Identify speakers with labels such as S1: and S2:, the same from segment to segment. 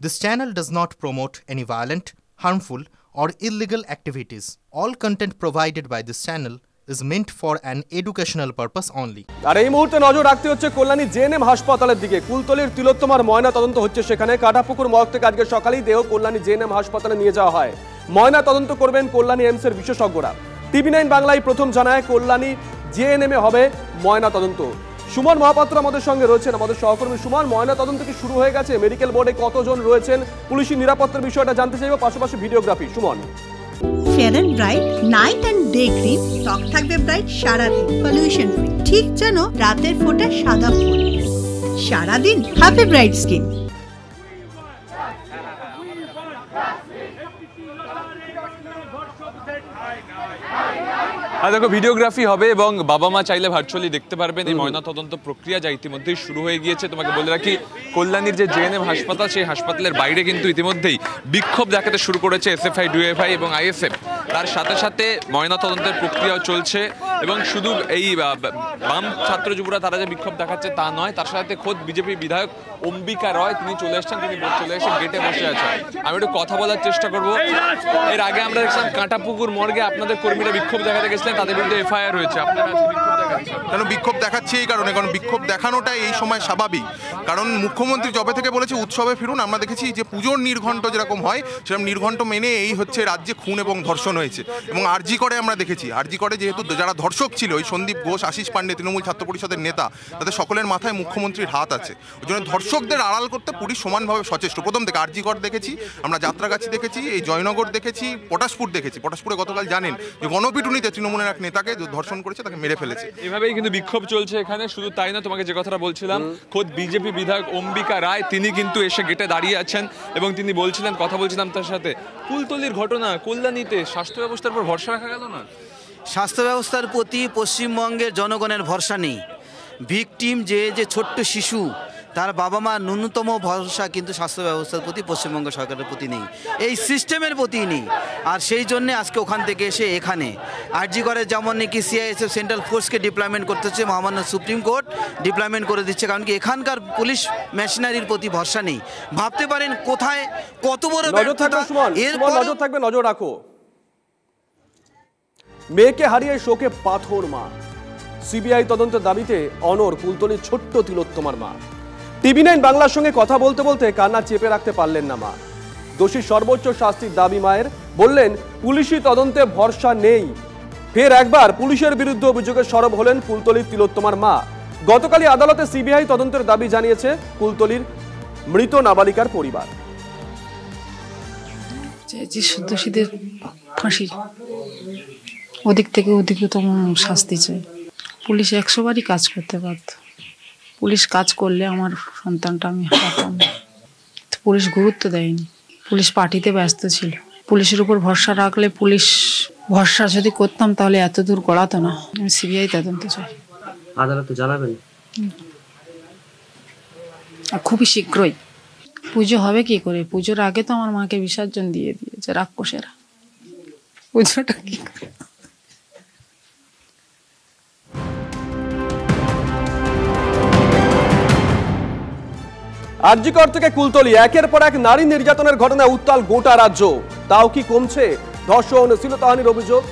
S1: This channel does not promote any violent, harmful, or illegal activities. All content provided by this channel is meant for an educational purpose only.
S2: আর এই মুহূর্তে নজর রাখতে হচ্ছে Kalyani GNM হাসপাতালের দিকে। কুলতলির তিলোত্তমার ময়না তদন্ত হচ্ছে সেখানে। কাটাপুকুর মর্গ থেকে আজকে সকালেই দেহ কল্যাণী জেএনএম হাসপাতালে নিয়ে যাওয়া হয়। ময়না তদন্ত করবেন কল্যাণী এইমসের বিশেষজ্ঞরা। টিভি9 বাংলায় প্রথম জানায় কল্যাণী জেএনএম এ হবে ময়না তদন্ত। সুমন মহাপাত্র আমাদের সঙ্গে রয়েছেন, আমাদের সহকর্মী সুমন। ময়না তদন্ত কি শুরু হয়ে গেছে? মেডিকেল বোর্ডে কতজন রয়েছেন? পুলিশি নিরাপত্তার বিষয়টা জানতে চাইব, পাশাপাশি videography. Suman.
S3: Fair and bright night and day cream, ত্বক থাকবে ব্রাইট সারাদিন, পলিউশন ফ্রি, ঠিক যেন রাতের ফোঁটা সাদা ফুল। সারাদিন হ্যাপি ব্রাইট স্কিন।
S4: আর দেখো, ভিডিওগ্রাফি হবে এবং বাবা মা চাইলে ভার্চুয়ালি দেখতে পারবেন এই ময়না তদন্ত প্রক্রিয়া, যা ইতিমধ্যেই শুরু হয়ে গিয়েছে। তোমাকে বলে রাখি, কল্যাণীর যে জেএনএম হাসপাতাল, সেই হাসপাতালের বাইরে কিন্তু ইতিমধ্যেই বিক্ষোভ দেখাতে শুরু করেছে এসএফআই, ডিওএফআই এবং আইএসএফ। তার সাথে সাথে ময়না তদন্তের প্রক্রিয়াও চলছে এবং শুধু এই বাম ছাত্র যুবরা তারা যে বিক্ষোভ দেখাচ্ছে তা নয়, তার সাথে খোদ বিজেপি বিধায়ক অম্বিকা রয় তিনি চলে এসেছেন গেটে বসে আছেন। আমি একটু কথা বলার চেষ্টা করব। এর আগে আমরা দেখছিলাম কাঁটাপুকুর মর্গে আপনাদের কর্মীরা বিক্ষোভ দেখাতে গেছিলেন, তাদের বিরুদ্ধে এফআইআর হয়েছে। আপনারা
S5: কেন বিক্ষোভ দেখাচ্ছে? এই কারণে, কারণ বিক্ষোভ দেখানোটাই এই সময় স্বাভাবিক। কারণ মুখ্যমন্ত্রী যবে থেকে বলেছে উৎসবে ফিরুন, আমরা দেখেছি যে পুজোর নির্ঘণ্ট যেরকম হয় সেরকম নির্ঘণ্ট মেনে এই হচ্ছে রাজ্যে খুন এবং ধর্ষণ হয়েছে। এবং আরজি করে আমরা দেখেছি, আরজি করে যেহেতু যারা ধর্ষক ছিল, ওই সন্দীপ ঘোষ, আশিস পান্ডে, তৃণমূল ছাত্র পরিষদের নেতা, তাদের সকলের মাথায় মুখ্যমন্ত্রীর হাত আছে। ওই জন্য ধর্ষকদের আড়াল করতে পুলিশ সমানভাবে সচেষ্ট। প্রথম থেকে আরজি কর দেখেছি, আমরা যাত্রাগাছি দেখেছি, এই জয়নগর দেখেছি, পটাশপুর দেখেছি। পটাশপুরে গতকাল জানেন যে গণপিটুনিতে তৃণমূলের এক নেতাকে ধর্ষণ করেছে, তাকে মেরে ফেলেছে।
S4: এভাবেই কিন্তু বিক্ষোভ চলছে এখানে। শুধু তাই না, তোমাকে যে কথাটা বলছিলাম, খোদ বিজেপি বিধায়ক অম্বিকা রায় তিনি কিন্তু এসে গেটে দাঁড়িয়ে আছেন এবং তিনি বলছিলেন, কথা বলছিলাম তার সাথে, কুলতলির ঘটনা, কল্যাণীতে স্বাস্থ্য ব্যবস্থার উপর ভরসা রাখা গেল না।
S6: স্বাস্থ্য ব্যবস্থার প্রতি পশ্চিমবঙ্গের জনগণের ভরসা নেই। ভিকটিম যে ছোট্ট শিশু, তার বাবা মা ন্যূনতম ভরসা কিন্তু স্বাস্থ্য ব্যবস্থার প্রতি পশ্চিমবঙ্গ সরকারের প্রতি নেই, এই সিস্টেমের প্রতি নেই। আর সেই জন্যে আজকে ওখান থেকে এসে এখানে আরজি করে যেমন নাকি সিআইএসএফ সেন্ট্রাল ফোর্সকে ডিপ্লয়মেন্ট করতে হচ্ছে, মহামান্য সুপ্রিম কোর্ট ডিপ্লয়মেন্ট করে দিচ্ছে। কারণ কি এখানকার পুলিশ মেশিনারির প্রতি ভরসা নেই। ভাবতে পারেন কোথায় কত বড়
S2: নজর থাকবে, নজর রাখো। মেয়েকে হারিয়ে শোকে পাথর মা। সিবিআই তদন্তের দাবিতে অনর কুলতলির ছোট্ট তিলোত্তমার মা। টিভি9 বাংলার সঙ্গে কথা বলতে বলতে কান্না চেপে রাখতে পারলেন না মা। দোষী সর্বোচ্চ শাস্তির দাবি মায়ের। বললেন পুলিশি তদন্তে ভরসা নেই। ফের একবার পুলিশের বিরুদ্ধে অভিযোগে সরব হলেন কুলতলির তিলোত্তমার মা। গতকালই আদালতে সিবিআই তদন্তের দাবি জানিয়েছে কুলতলির মৃত নাবালিকার পরিবার।
S7: দোষীদের ফাঁসি, ওদিক থেকে অধিকতম শাস্তি চাই। পুলিশ 100 বারই কাজ করতে পারত। পুলিশ কাজ করলে আমার সন্তানটা আমি হারাতাম। পুলিশ গুরুত্ব দেয়নি, পুলিশ পার্টিতে ব্যস্ত ছিল। পুলিশের উপর ভরসা রাখলে, পুলিশ ভরসা যদি করতাম তাহলে এত দূর গড়াতো না। আমি সিবিআই তদন্ত চাই।
S8: আদালতে জানাবেন?
S7: খুবই শীঘ্রই। পুজো হবে কি করে? পুজোর আগে তো আমার মাকে বিসর্জন দিয়ে দিয়েছে রাক্ষসেরা। পুজোটা কি করে?
S2: আরজিকর থেকে কুলতলি, একের পর এক নারী নির্যাতনের ঘটনায় উত্তাল গোটা রাজ্য। তাও কি কমছে ধর্ষণ, শ্লীলতাহানির অভিযোগ?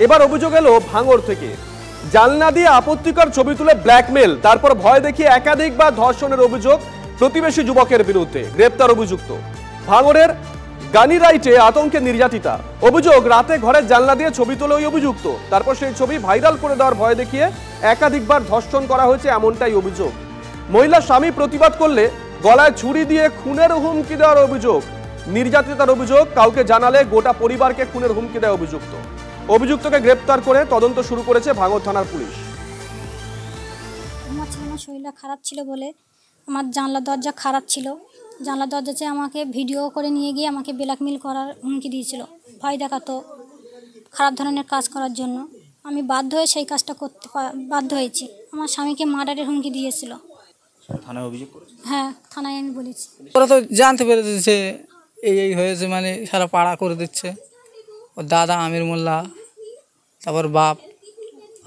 S2: এবার অভিযোগ এলো ভাঙড় থেকে। জানলা দিয়ে আপত্তিকর ছবি তুলে ব্ল্যাকমেল, তারপর ভয় দেখিয়ে একাধিকবার ধর্ষণের অভিযোগ প্রতিবেশী যুবকের বিরুদ্ধে। গ্রেপ্তার অভিযুক্ত। ভাঙড়ের গানিরাইটে আতঙ্কে নির্যাতিতা। অভিযোগ, রাতে ঘরের জানলা দিয়ে ছবি তোলে ওই অভিযুক্ত, তারপর সেই ছবি ভাইরাল করে দেওয়ার ভয় দেখিয়ে একাধিকবার ধর্ষণ করা হয়েছে, এমনটাই অভিযোগ। মহিলা স্বামী প্রতিবাদ করলে গলায় ছুরি দিয়ে খুনের হুমকি দেওয়ার অভিযোগ। নির্যাতিতার অভিযোগ, কাউকে জানালে গোটা পরিবারকে খুনের হুমকি দেয় অভিযুক্ত। অভিযুক্তকে গ্রেপ্তার করে তদন্ত শুরু করেছে ভাঙড় থানার পুলিশ।
S9: আমার শরীরটা খারাপ ছিল বলে, আমার জানলা দরজা খারাপ ছিল, জানলা দরজাতে আমাকে ভিডিও করে নিয়ে গিয়ে আমাকে ব্ল্যাকমেল করার হুমকি দিয়েছিল, ভয় দেখাতো, খারাপ ধরনের কাজ করার জন্য। আমি বাধ্য হয়ে সেই কাজটা করতে বাধ্য হয়েছি। আমার স্বামীকে মার্ডারের হুমকি দিয়েছিল।
S6: থানায় অভিযোগ করেছে?
S9: হ্যাঁ, থানায় আমি বলেছি।
S10: ওরা তো জানতে পেরেছে এই হয়েছে, মানে সারা পাড়া করে দিচ্ছে। ওর দাদা আমির মোল্লা, তারপর বাপ।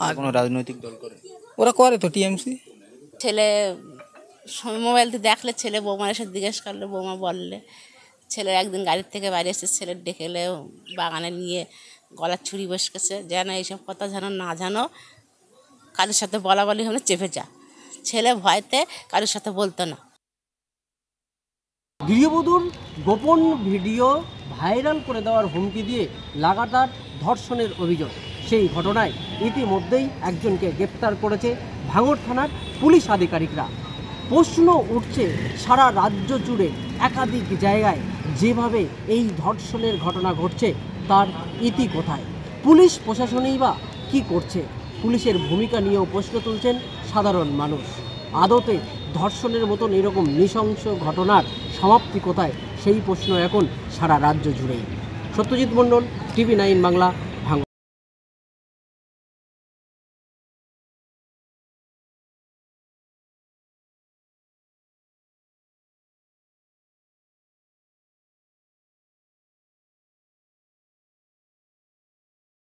S6: আর কোনো রাজনৈতিক দল করে?
S10: ওরা করে তো টিএমসি।
S11: ছেলে মোবাইলতে দেখলে, ছেলে বৌমার এসে জিজ্ঞেস করলে, বৌমা বললে
S8: ছেলের একদিন গাড়ির থেকে বাইরে এসে ছেলের ডেকে এলে বাগানে নিয়ে গলার ছুরি বসকেছে, যেন এইসব কথা যেন না জানো, কারোর সাথে বলা বলি হলে চেপে যা। ছেলে ভয়তে কারোর সাথে বলতো না।
S11: গৃহবধূর গোপন ভিডিও ভাইরাল করে দেওয়ার হুমকি দিয়ে লাগাতার ধর্ষণের অভিযোগ। সেই ঘটনায় ইতিমধ্যেই একজনকে গ্রেপ্তার করেছে ভাঙড় থানার পুলিশ আধিকারিকরা। প্রশ্ন উঠছে সারা রাজ্য জুড়ে একাধিক জায়গায় যেভাবে এই ধর্ষণের ঘটনা ঘটছে তার ইতি কোথায়? পুলিশ প্রশাসনই বা কী করছে? পুলিশের ভূমিকা নিয়েও প্রশ্ন তুলছেন সাধারণ মানুষ। আদতে ধর্ষণের মতন এরকম নৃশংস ঘটনার সমাপ্তি কোথায়, সেই প্রশ্ন এখন সারা রাজ্য জুড়েই। সত্যজিৎ মণ্ডল, TV9 বাংলা।